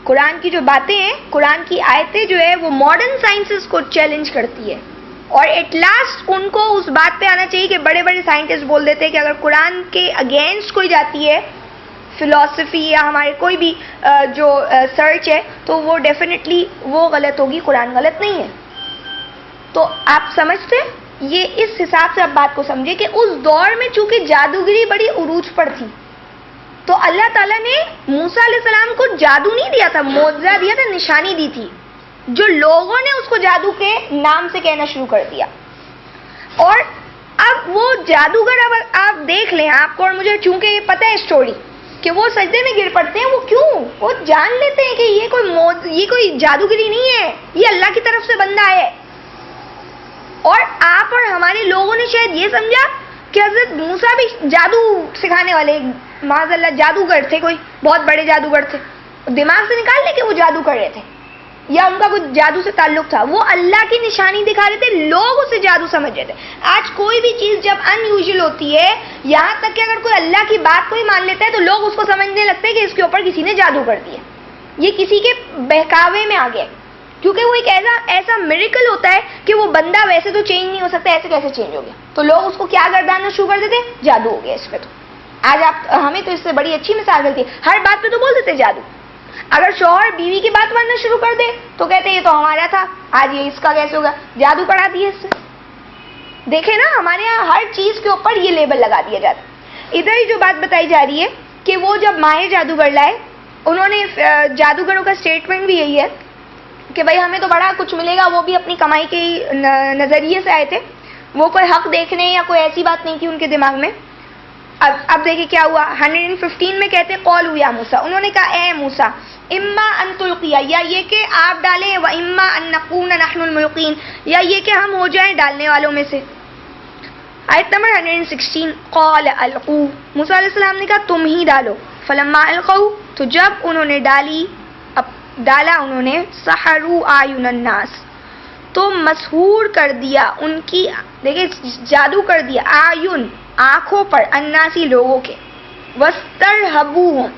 قرآن کی جو باتیں ہیں، قرآن کی آیتیں جو ہے وہ ماڈرن سائنسز کو چیلنج کرتی ہے، اور ایٹ لاسٹ ان کو اس بات پہ آنا چاہیے کہ بڑے بڑے سائنٹسٹ بول دیتے ہیں کہ اگر قرآن کے اگینسٹ کوئی جاتی ہے فلاسفی یا ہمارے کوئی بھی جو سرچ ہے تو وہ ڈیفینیٹلی وہ غلط ہوگی، قرآن غلط نہیں ہے. تو آپ سمجھتے یہ اس حساب سے آپ بات کو سمجھے کہ اس دور میں چونکہ جادوگری بڑی عروج پر تھی، تو اللہ تعالیٰ نے موسیٰ علیہ السلام کو جادو نہیں دیا تھا، معجزہ دیا تھا، نشانی دی تھی، جو لوگوں نے اس کو جادو کے نام سے کہنا شروع کر دیا. اور اب وہ جادوگر، اب آپ دیکھ لیں، آپ کو اور مجھے چونکہ یہ پتہ ہے اسٹوری کہ وہ سجدے میں گر پڑتے ہیں، وہ کیوں؟ وہ جان لیتے ہیں کہ یہ کوئی جادوگری نہیں ہے، یہ اللہ کی طرف سے بندہ ہے. اور آپ اور ہمارے لوگوں نے شاید یہ سمجھا کہ حضرت موسیٰ بھی جادو سکھانے والے، معاذ اللہ جادوگر تھے، کوئی بہت بڑے جادوگر تھے، دماغ سے نکال لے کہ وہ جادو کر رہے تھے یا ان کا کچھ جادو سے تعلق تھا. وہ اللہ کی نشانی دکھا رہے تھے، لوگ اسے جادو سمجھ رہے تھے. آج کوئی بھی چیز جب ان یوزول ہوتی ہے، یہاں تک کہ اگر کوئی اللہ کی بات کو ہی مان لیتا ہے تو لوگ اس کو سمجھنے لگتے ہیں کہ اس کے اوپر کسی نے جادو کر دیا، یہ کسی کے بہکاوے میں آ گیا، کیونکہ وہ ایک ایسا میریکل ہوتا ہے کہ وہ بندہ ویسے تو چینج نہیں ہو سکتا، ایسے کیسے چینج ہو گیا؟ تو لوگ اس کو کیا گرداننا شروع کر دیتے؟ جادو ہو گیا اس پہ. تو آج آپ ہمیں تو اس سے بڑی اچھی مثال ملتی ہے، ہر بات پہ تو بول دیتے جادو. اگر شوہر بیوی کی بات ماننا شروع کر دے تو کہتے یہ تو ہمارا تھا، آج یہ اس کا کیسے ہوگا؟ جادو پڑھا دیا اس سے. دیکھیں نا، ہمارے یہاں ہر چیز کے اوپر یہ لیبل لگا دیا جاتا. ادھر ہی جو بات بتائی جا رہی ہے کہ وہ جب ماہر جادوگر لائے، انہوں نے جادوگروں کا اسٹیٹمنٹ بھی یہی ہے کہ بھائی ہمیں تو بڑا کچھ ملے گا، وہ بھی اپنی کمائی کے نظریے سے آئے تھے، وہ کوئی حق دیکھنے یا کوئی ایسی بات نہیں تھی ان کے دماغ میں. اب دیکھیں کیا ہوا. 115 میں کہتے قولوا یا موسیٰ، انہوں نے کہا اے موسیٰ، اما ان تلقیا، یا یہ کہ آپ ڈالیں، و اما ان نکون نحن الملقین، یا یہ کہ ہم ہو جائیں ڈالنے والوں میں سے. آیت نمبر 116 قال القوا، موسیٰ علیہ السلام نے کہا تم ہی ڈالو. فلما القوا، تو جب انہوں نے ڈالا انہوں نے، سحروا اعین الناس، تو مسحور کر دیا ان کی، دیکھیں جادو کر دیا، اعین آنکھوں پر، الناسی لوگوں کے، واسترہبوہم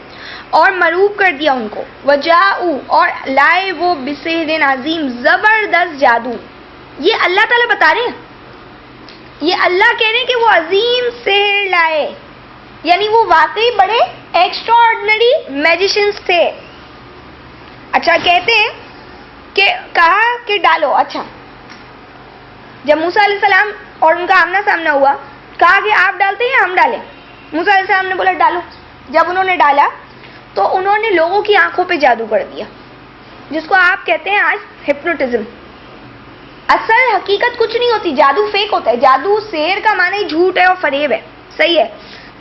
اور مروب کر دیا ان کو، وجاؤ اور لائے وہ بسحر عظیم، زبردست جادو. یہ اللہ تعالیٰ بتا رہے ہیں، یہ اللہ کہہ رہے ہیں کہ وہ عظیم سحر لائے، یعنی وہ واقعی بڑے ایکسٹرا آرڈنری میجیشنز تھے. اچھا کہتے ہیں کہ کہا کہ ڈالو. اچھا جب موسیٰ علیہ السلام اور ان کا آمنا سامنا ہوا، کہا کہ آپ ڈالتے ہیں ہم ڈالیں؟ موسیٰ علیہ السلام نے بولا ڈالو. جب انہوں نے ڈالا تو انہوں نے لوگوں کی آنکھوں پہ جادو کر دیا، جس کو آپ کہتے ہیں آج ہپنوٹزم. اصل حقیقت کچھ نہیں ہوتی، جادو فیک ہوتا ہے. جادو سحر کا معنی جھوٹ ہے اور فریب ہے، صحیح ہے.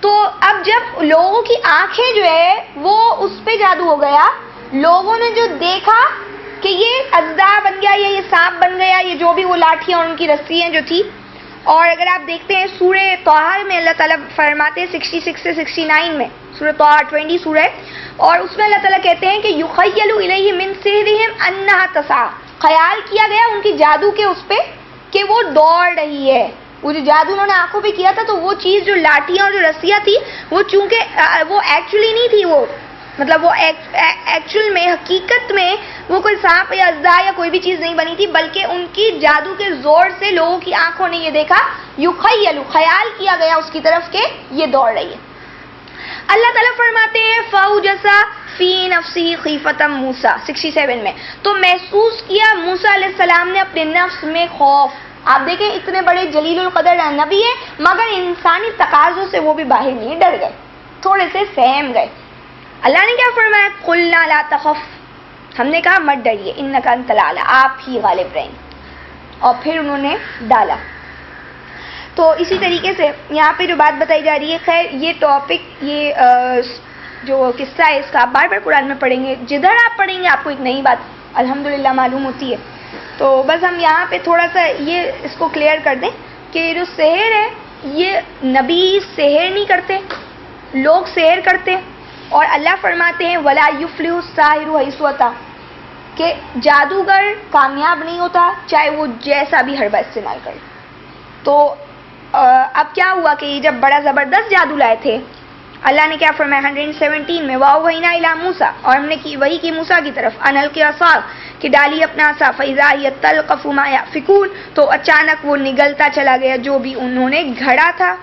تو اب جب لوگوں کی آنکھیں جو ہے وہ اس پہ جادو ہو گیا، لوگوں نے جو دیکھا کہ یہ اژدہا بن گیا یا یہ سانپ بن گیا، یہ جو بھی وہ لاٹھیاں اور ان کی رسیاں جو تھی. اور اگر آپ دیکھتے ہیں سورہ طٰہٰ میں اللہ تعالیٰ فرماتے ہیں 66 سے 69 میں، سورہ طٰہٰ 20 سورہ، اور اس میں اللہ تعالیٰ کہتے ہیں کہ یخیل الیہ من سحرہم انہا تسعی، خیال کیا گیا ان کی جادو کے اس پہ کہ وہ دوڑ رہی ہے. وہ جو جادو انہوں نے آنکھوں پہ کیا تھا تو وہ چیز جو لاٹھیاں اور جو رسیاں تھی وہ چونکہ وہ ایکچولی نہیں تھی، وہ مطلب وہ ایکچوئل میں حقیقت میں وہ کوئی سانپ یا اژدہا یا کوئی بھی چیز نہیں بنی تھی، بلکہ ان کی جادو کے زور سے لوگوں کی آنکھوں نے یہ دیکھا، یخیل خیال کیا گیا اس کی طرف کہ یہ دوڑ رہی ہے. اللہ تعالیٰ فرماتے ہیں فَأَوْجَسَ فِي نَفْسِهِ خِیفَةً مُوسیٰ 67 میں، تو محسوس کیا موسیٰ علیہ السلام نے اپنے نفس میں خوف. آپ دیکھیں اتنے بڑے جلیل القدر نبی ہے مگر انسانی تقاضوں سے وہ بھی باہر نہیں، ڈر گئے، تھوڑے سے سہم گئے. اللہ نے کیا فرمایا؟ قُلْنَا لَا تَخَفْ، ہم نے کہا مت ڈریے، اِنَّكَ أَنْتَ الْأَعْلَىٰ، آپ ہی غالب رہیں. اور پھر انہوں نے ڈالا. تو اسی طریقے سے یہاں پہ جو بات بتائی جا رہی ہے، خیر یہ ٹاپک، یہ جو قصہ ہے اس کا آپ بار بار قرآن میں پڑھیں گے، جدھر آپ پڑھیں گے آپ کو ایک نئی بات الحمدللہ معلوم ہوتی ہے. تو بس ہم یہاں پہ تھوڑا سا یہ اس کو کلیئر کر دیں کہ جو سحر ہے یہ نبی سحر نہیں کرتے، لوگ سحر کرتے. اور اللہ فرماتے ہیں وَلَا يُفْلِحُ السَّاحِرُ حَيْثُ أَتَىٰ، کہ جادوگر کامیاب نہیں ہوتا چاہے وہ جیسا بھی حربہ استعمال کرے. تو اب کیا ہوا کہ جب بڑا زبردست جادو لائے تھے، اللہ نے کیا فرمایا 117 میں وَأَوْحَيْنَا إِلَىٰ موسیٰ، اور ہم نے وحی کی موسیٰ کی طرف أَنْ أَلْقِ عَصَاكَ کہ ڈالی اپنا عصا فَإِذَا هِيَ تَلْقَفُ مَا يَأْفِكُونَ تو اچانک وہ نگلتا چلا گیا جو بھی انہوں نے گھڑا تھا.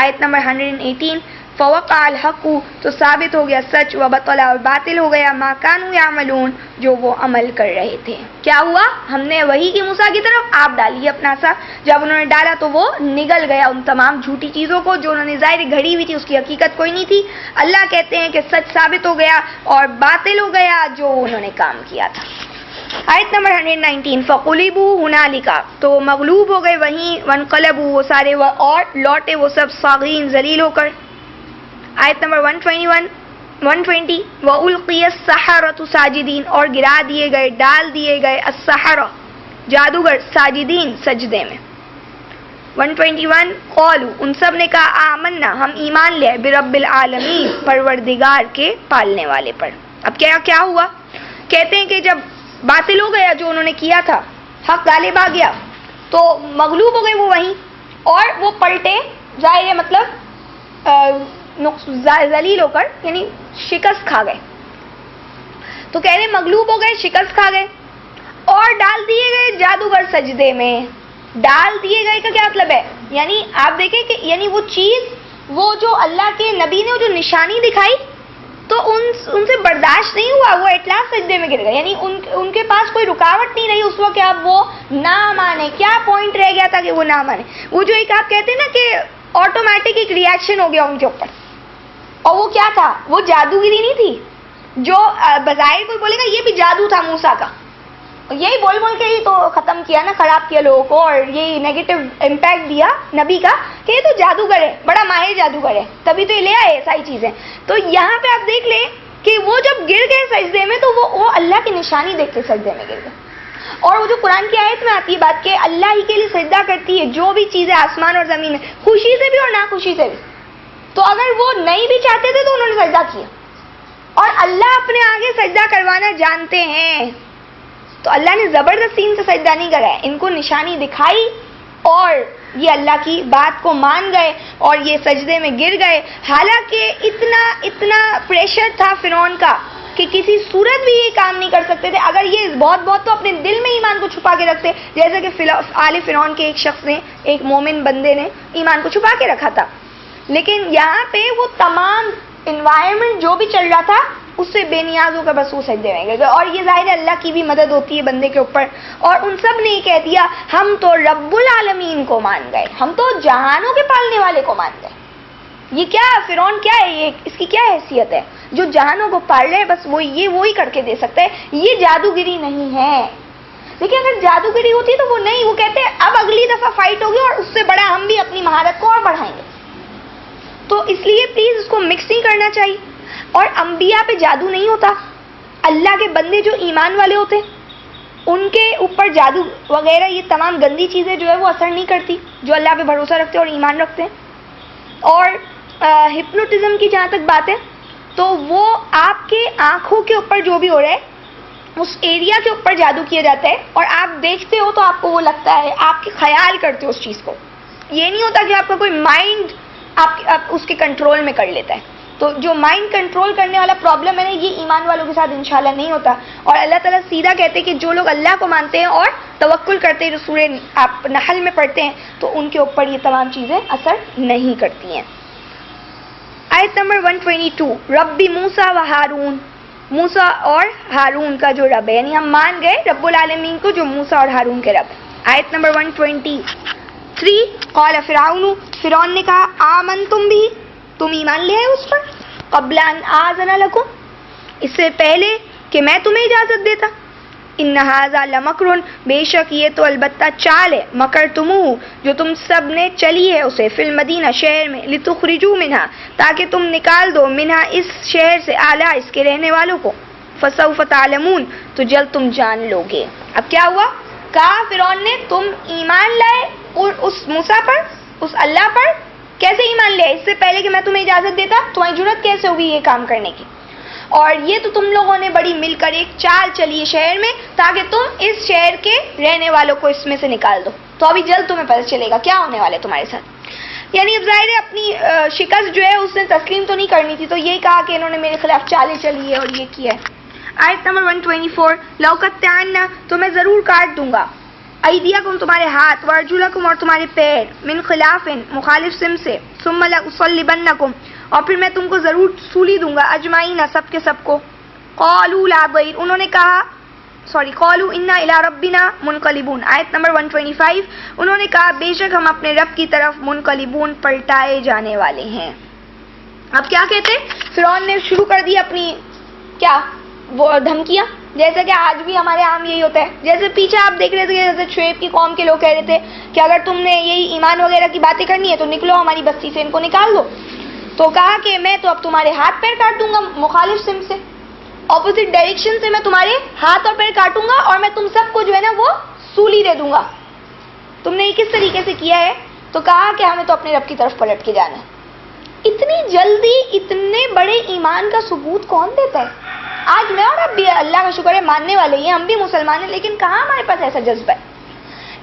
آیت نمبر 118 فَوَقَعَ الْحَقُّ تو ثابت ہو گیا سچ وَبَطَلَ اور باطل ہو گیا مَا كَانُوا يَعْمَلُونَ جو وہ عمل کر رہے تھے. کیا ہوا؟ ہم نے وحی کی موسیٰ کی طرف آپ ڈالی اپنا عصا، جب انہوں نے ڈالا تو وہ نگل گیا ان تمام جھوٹی چیزوں کو جو انہوں نے ظاہر گھڑی ہوئی تھی، اس کی حقیقت کوئی نہیں تھی. اللہ کہتے ہیں کہ سچ ثابت ہو گیا اور باطل ہو گیا جو انہوں نے کام کیا تھا. آیت نمبر 119 فَقُلِبُوا هُنَالِكَ تو مغلوب ہو گئے وہیں وَانْقَلَبُوا وہ سارے اور لوٹے وہ سب صاغرین ذلیل ہو کر. آیت نمبر 120 وَأُلْقِيَ السَّحَرَةُ ساجدین اور گرا دیے گئے ڈال دیے گئے السحرہ جادوگر ساجدین سجدے میں. 121 قالوا ان سب نے کہا آمنا ہم ایمان لے برب العالمین پروردگار کے پالنے والے پر. اب کیا ہوا؟ کہتے ہیں کہ جب باطل ہو گیا جو انہوں نے کیا تھا، حق غالب آ گیا تو مغلوب ہو گئے وہ وہیں اور وہ پلٹے، ظاہر ہے مطلب ذلیل ہو کر یعنی شکست کھا گئے. تو کہہ رہے مغلوب ہو گئے شکست کھا گئے اور ڈال دیے گئے جادوگر سجدے میں. ڈال دیے گئے کا کیا مطلب ہے؟ یعنی آپ دیکھیں کہ یعنی وہ چیز وہ جو اللہ کے نبی نے وہ جو نشانی دکھائی تو ان سے برداشت نہیں ہوا، وہ اطلاع سجدے میں گر گئے. یعنی ان کے پاس کوئی رکاوٹ نہیں رہی اس وقت کہ اب وہ نہ مانے. کیا پوائنٹ رہ گیا تھا کہ وہ نہ مانے؟ وہ جو ایک آپ کہتے ہیں نا کہ آٹومیٹک ایک ریئیکشن ہو گیا ان کے اوپر. اور وہ کیا تھا؟ وہ جادوگری نہیں تھی جو بظاہر کوئی بولے گا یہ بھی جادو تھا موسیٰ کا، یہی بول کے ہی تو ختم کیا نا، خراب کیا لوگوں کو اور یہی نیگیٹو امپیکٹ دیا نبی کا کہ یہ تو جادوگر ہے، بڑا ماہر جادوگر ہے، تبھی تو یہ لے آئے ساری چیزیں. تو یہاں پہ آپ دیکھ لیں کہ وہ جب گر گئے سجدے میں تو وہ اللہ کی نشانی دیکھ کے سجدے میں گر گئے. اور وہ جو قرآن کی آیت میں آتی ہے بات کہ اللہ ہی کے لیے سجدہ کرتی ہے جو بھی چیزیں آسمان اور زمین میں، خوشی سے بھی اور ناخوشی سے بھی. تو اگر وہ نہیں بھی چاہتے تھے تو انہوں نے سجدہ کیا، اور اللہ اپنے آگے سجدہ کروانا جانتے ہیں تو اللہ نے زبردستی ان سے سجدہ نہیں کرایا، ان کو نشانی دکھائی اور یہ اللہ کی بات کو مان گئے اور یہ سجدے میں گر گئے. حالانکہ اتنا پریشر تھا فرعون کا کہ کسی صورت بھی یہ کام نہیں کر سکتے تھے. اگر یہ بہت تو اپنے دل میں ایمان کو چھپا کے رکھتے، جیسے کہ آل فرعون کے ایک شخص نے، ایک مومن بندے نے ایمان کو چھپا کے رکھا تھا. لیکن یہاں پہ وہ تمام انوائرمنٹ جو بھی چل رہا تھا اس سے بے نیاز ہو کر بس وہ سجدے میں گئے. اور یہ ظاہر اللہ کی بھی مدد ہوتی ہے بندے کے اوپر. اور ان سب نے یہ کہہ دیا ہم تو رب العالمین کو مان گئے، ہم تو جہانوں کے پالنے والے کو مان گئے. یہ کیا فرعون کیا ہے؟ یہ اس کی کیا حیثیت ہے؟ جو جہانوں کو پال رہے بس وہی کر کے دے سکتا ہے. یہ جادوگری نہیں ہے. لیکن اگر جادوگری ہوتی تو وہ نہیں، وہ کہتے ہیں اب اگلی دفعہ فائٹ ہوگی اور اس سے بڑا ہم بھی اپنی مہارت کو اور بڑھائیں گے. تو اس لیے پلیز اس کو مکس نہیں کرنا چاہیے. اور انبیاء پہ جادو نہیں ہوتا. اللہ کے بندے جو ایمان والے ہوتے ان کے اوپر جادو وغیرہ یہ تمام گندی چیزیں جو ہے وہ اثر نہیں کرتی، جو اللہ پہ بھروسہ رکھتے ہیں اور ایمان رکھتے ہیں. اور ہپنوٹزم کی جہاں تک بات ہے تو وہ آپ کے آنکھوں کے اوپر جو بھی ہو رہا ہے اس ایریا کے اوپر جادو کیا جاتا ہے اور آپ دیکھتے ہو تو آپ کو وہ لگتا ہے، آپ کے خیال کرتے ہو اس چیز کو. یہ نہیں ہوتا کہ آپ کا کوئی مائنڈ آپ اس کے کنٹرول میں کر لیتا ہے. تو جو مائنڈ کنٹرول کرنے والا پرابلم ہے نا، یہ ایمان والوں کے ساتھ انشاءاللہ نہیں ہوتا. اور اللہ تعالیٰ سیدھا کہتے ہیں کہ جو لوگ اللہ کو مانتے ہیں اور توکل کرتے ہیں، جو سورہ آپ نحل میں پڑھتے ہیں، تو ان کے اوپر یہ تمام چیزیں اثر نہیں کرتی ہیں. آیت نمبر 122 رب موسیٰ و ہارون، موسیٰ اور ہارون کا جو رب ہے، یعنی ہم مان گئے رب العالمین کو جو موسیٰ اور ہارون کے رب ہے. آیت نمبر 123 قال فرعون نے کہا آمنتم بھی، تم ایمان لے آئے اس پر، قبل ان آذن لکم، اس سے پہلے کہ میں تمہیں اجازت دیتا. ان ھذا لمکر، بے شک یہ تو البتہ چال ہے، مکر تمہ جو تم سب نے چلی ہے اسے، فی المدینہ شہر میں، لتخرجوا منہا تاکہ تم نکال دو، منہا اس شہر سے، اعلیٰ اس کے رہنے والوں کو، فسوف تعلمون تو جلد تم جان لو گے. اب کیا ہوا؟ کہا فرعون نے تم ایمان لائے اس موسیٰ پر، اس اللہ پر. کیسے ایمان لے؟ اس سے پہلے کہ میں تمہیں اجازت دیتا، تمہاری جرأت کیسے ہوگی یہ کام کرنے کی؟ اور یہ تو تم لوگوں نے بڑی مل کر ایک چال چلی ہے شہر میں تاکہ تم اس شہر کے رہنے والوں کو اس میں سے نکال دو. تو ابھی جلد تمہیں پتہ چلے گا کیا ہونے والے تمہارے ساتھ. یعنی اب ظاہر ہے اپنی شکست جو ہے اس نے تسلیم تو نہیں کرنی تھی، تو یہ کہا کہ انہوں نے میرے خلاف چالیں چلی ہے اور یہ کیا ہے. آیت نمبر 124 لَأُقَطِّعَنَّ تو میں ضرور کاٹ دوں گا ایدیکم تمہارے ہاتھ وارجلکم اور تمہارے پیر من خلاف مخالف سم سے ثم لأصلبنکم اور پھر میں تم کو ضرور سولی دوں گا اجمعین سب کے سب کو. قالوا لا ضیر انہوں نے کہا قالوا انا الی ربنا منقلبون. آیت نمبر 125 انہوں نے کہا بے شک ہم اپنے رب کی طرف منقلبون پلٹائے جانے والے ہیں. اب کیا کہتے فرعون نے شروع کر دی اپنی کیا وہ دھمکیاں، جیسے کہ آج بھی ہمارے عام یہی ہوتا ہے. جیسے پیچھے آپ دیکھ رہے تھے جیسے شعیب کی قوم کے لوگ کہہ رہے تھے کہ اگر تم نے یہی ایمان وغیرہ کی باتیں کرنی ہے تو نکلو ہماری بستی سے، ان کو نکال دو. تو کہا کہ میں تو اب تمہارے ہاتھ پیر کاٹ دوں گا مخالف سم سے، اپوزٹ ڈائریکشن سے میں تمہارے ہاتھ اور پیر کاٹوں گا اور میں تم سب کو جو ہے نا وہ سولی دے دوں گا. تم نے یہ کس طریقے سے کیا ہے؟ تو کہا کہ ہمیں تو اپنے رب کی طرف پلٹ کے جانا ہے. اتنی جلدی اتنے بڑے ایمان کا ثبوت کون دیتا ہے؟ آج میں اور اب بھی اللہ کا شکر ہے ماننے والے ہیں، ہم بھی مسلمان ہیں، لیکن کہاں ہمارے پاس ایسا جذبہ ہے.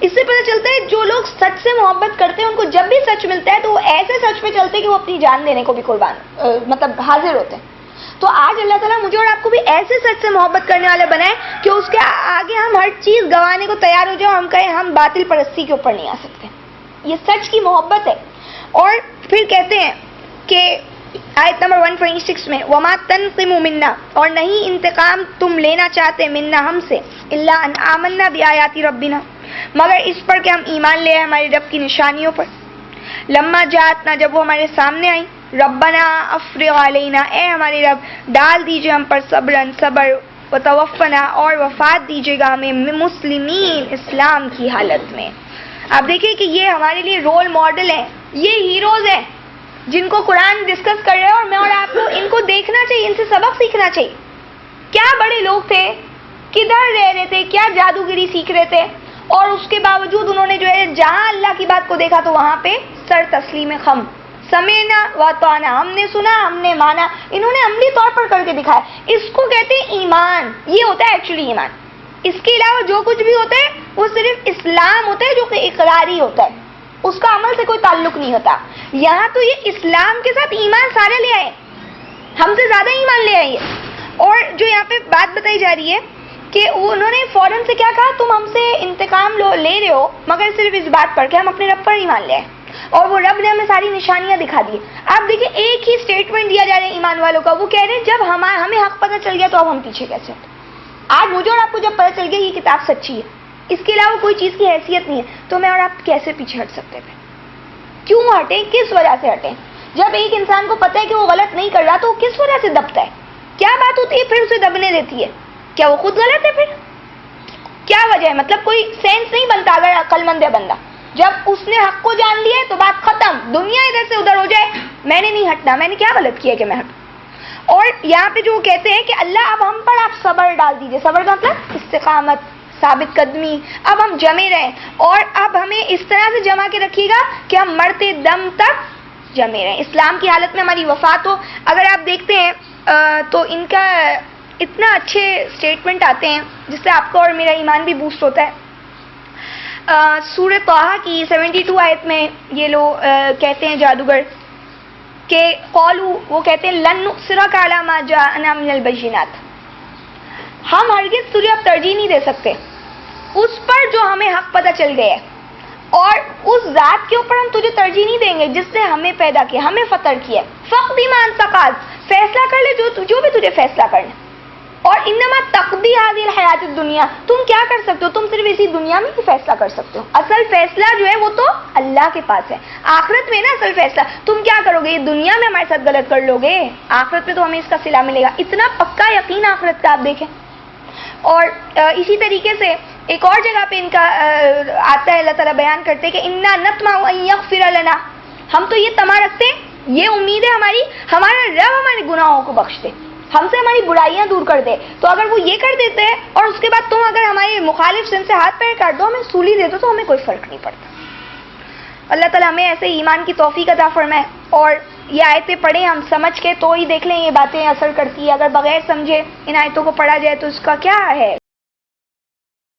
اس سے پتہ چلتا ہے جو لوگ سچ سے محبت کرتے ہیں ان کو جب بھی سچ ملتا ہے تو وہ ایسے سچ پہ چلتے ہیں کہ وہ اپنی جان دینے کو بھی قربان مطلب حاضر ہوتے ہیں. تو آج اللہ تعالیٰ مجھے اور آپ کو بھی ایسے سچ سے محبت کرنے والے بنائے کہ اس کے آگے ہم ہر چیز گوانے کو تیار ہو جائیں اور ہم کہیں ہم باطل پرستی کے اوپر نہیں آ سکتے. یہ سچ کی محبت ہے. اور پھر کہتے ہیں کہ آیت نمبر 126 میں وما تنقم منا اور نہیں انتقام تم لینا چاہتے منا ہم سے الا ان آمنا بآیات ربنا مگر اس پر کہ ہم ایمان لے آئے ہمارے رب کی نشانیوں پر. لما جاتنا جب وہ ہمارے سامنے آئی ربنا افرغ علینا اے ہمارے رب ڈال دیجئے ہم پر صبرن صبر وتوفنا اور وفات دیجئے گا ہمیں مسلمین اسلام کی حالت میں. آپ دیکھیں کہ یہ ہمارے لیے رول ماڈل ہیں، یہ ہیروز ہیں جن کو قرآن ڈسکس کر رہے ہیں، اور میں اور آپ کو ان کو دیکھنا چاہیے، ان سے سبق سیکھنا چاہیے. کیا بڑے لوگ تھے، کدھر رہ رہے تھے، کیا جادوگری سیکھ رہے تھے، اور اس کے باوجود انہوں نے جو ہے جہاں اللہ کی بات کو دیکھا تو وہاں پہ سر تسلیم خم سمینا واتوانا ہم نے سنا ہم نے مانا. انہوں نے عملی طور پر کر کے دکھایا. اس کو کہتے ہیں ایمان. یہ ہوتا ہے ایکچولی ایمان. اس کے علاوہ جو کچھ بھی ہوتا ہے وہ صرف اسلام ہوتا ہے جو کہ اقراری ہوتا ہے، اس کا عمل سے کوئی تعلق نہیں ہوتا. یہاں تو یہ اسلام کے ساتھ ایمان سارے لے آئے، ہم سے زیادہ ایمان لے آئیے. اور جو یہاں پہ بات بتائی جا رہی ہے کہ انہوں نے فوراً سے کیا کہا تم ہم سے انتقام لے رہے ہو مگر صرف اس بات پر کہ ہم اپنے رب پر ایمان لے آئے، اور وہ رب نے ہمیں ساری نشانیاں دکھا دی. آپ دیکھیں ایک ہی اسٹیٹمنٹ دیا جا رہا ہے ایمان والوں کا، وہ کہہ رہے ہیں جب ہمیں حق پتہ چل گیا تو اب ہم پیچھے کیسے ہٹیں. آج مجھے اور آپ کو جب پتہ چل گیا یہ کتاب سچی ہے، اس کے علاوہ کوئی چیز کی حیثیت نہیں ہے، تو میں اور آپ کیسے پیچھے ہٹ سکتے تھے؟ کیوں ہٹیں؟ کس وجہ سے ہٹیں؟ جب ایک انسان کو پتہ ہے کہ وہ غلط نہیں کر رہا تو وہ کس وجہ سے دبتا ہے؟ کیا بات ہوتی ہے پھر اسے دبنے دیتی ہے؟ کیا وہ خود غلط ہے؟ پھر کیا وجہ ہے؟ مطلب کوئی سینس نہیں بنتا اگر عقل مند ہے بندہ. جب اس نے حق کو جان لیا ہے تو بات ختم، دنیا ادھر سے ادھر ہو جائے، میں نے نہیں ہٹنا، میں نے کیا غلط کیا کہ میں ہٹوں. اور یہاں پہ جو وہ کہتے ہیں کہ اللہ اب ہم پر آپ صبر ڈال دیجئے. صبر کا مطلب استقامت، ثابت قدمی. اب ہم جمے رہیں اور اب ہمیں اس طرح سے جما کے رکھیے گا کہ ہم مرتے دم تک جمے رہیں، اسلام کی حالت میں ہماری وفات ہو. اگر آپ دیکھتے ہیں تو ان کا اتنا اچھے اسٹیٹمنٹ آتے ہیں جس سے آپ کا اور میرا ایمان بھی بوسٹ ہوتا ہے. سورہ طٰہٰ کی 72 آیت میں یہ لوگ کہتے ہیں جادوگر کہ قالوا وہ کہتے ہیں لن نؤثرک علی ما جاءنا من البینات ہم ہرگز تجھے اب ترجیح نہیں دے سکتے اس پر جو ہمیں حق پتہ چل گیا ہے، اور اس ذات کے اوپر ہم تجھے ترجیح نہیں دیں گے جس نے ہمیں پیدا کیا، ہمیں فطر کیا. فقض ما انت قاض فیصلہ کر لے جو بھی تجھے فیصلہ کرنا. اور انما تقضی هذه الحیات الدنیا تم کیا کر سکتے ہو؟ تم صرف اسی دنیا میں ہی فیصلہ کر سکتے ہو. اصل فیصلہ جو ہے وہ تو اللہ کے پاس ہے. آخرت میں نا اصل فیصلہ تم کیا کرو گے، دنیا میں ہمارے ساتھ غلط کر لو گے، آخرت میں تو ہمیں اس کا صلہ ملے گا. اتنا پکا یقین آخرت کا آپ دیکھیں. اور اسی طریقے سے ایک اور جگہ پہ ان کا آتا ہے، اللہ تعالیٰ بیان کرتے کہ انا نطمع ان یغفر لنا ہم تو یہ طمع رکھتے ہیں، یہ امید ہے ہماری ہمارا رب ہمارے گناہوں کو بخش دے، ہم سے ہماری برائیاں دور کر دے. تو اگر وہ یہ کر دیتے ہیں اور اس کے بعد تم اگر ہمارے مخالف سن سے ہاتھ پیر کاٹ دو، ہمیں سولی دے دو، تو ہمیں کوئی فرق نہیں پڑتا. اللہ تعالیٰ ہمیں ایسے ایمان کی توفیق عطا فرمائے. اور یہ آیتیں پڑھیں ہم سمجھ کے تو ہی دیکھ لیں یہ باتیں اثر کرتی ہے. اگر بغیر سمجھے ان آیتوں کو پڑھا جائے تو اس کا کیا ہے